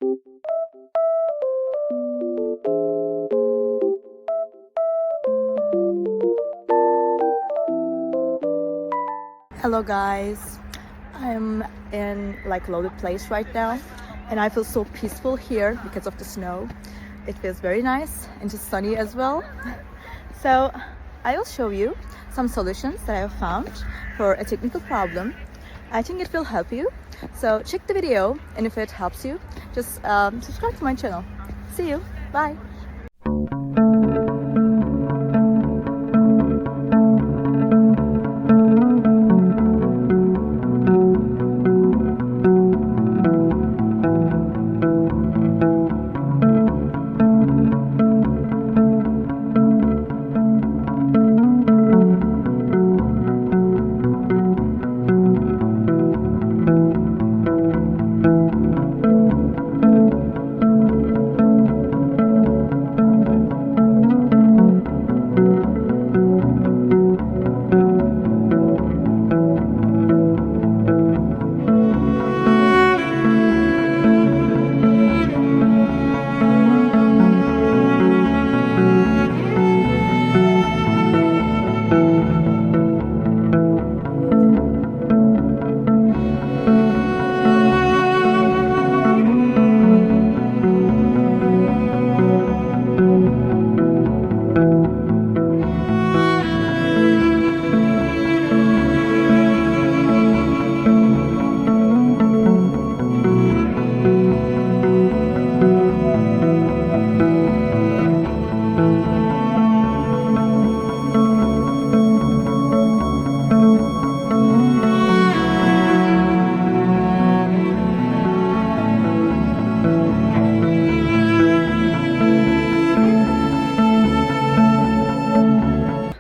Hello guys, I'm in like loaded place right now and I feel so peaceful here because of the snow. It feels very nice and just sunny as well. So I will show you some solutions that I have found for a technical problem. I think it will help you. So check the video, and if it helps you, just subscribe to my channel. See you. Bye.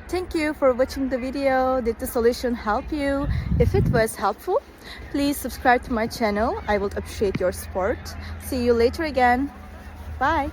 Thank you for watching the video. Did the solution help you? If it was helpful, please subscribe to my channel. I would appreciate your support. See you later again. Bye.